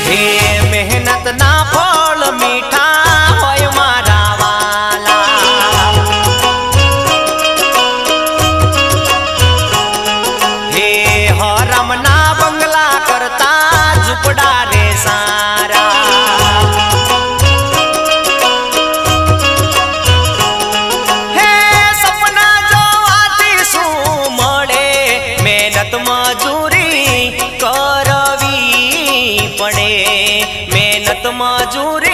હે મહેનત ના ફળ મીઠા હોય મારા વાલા, હે હરમ ના બંગલા કરતા ઝૂંપડા રે સારા, હે સપના જોવાથી શું મળે, મહેનત મજૂરી કરવી પડે, મહેનત મજૂરી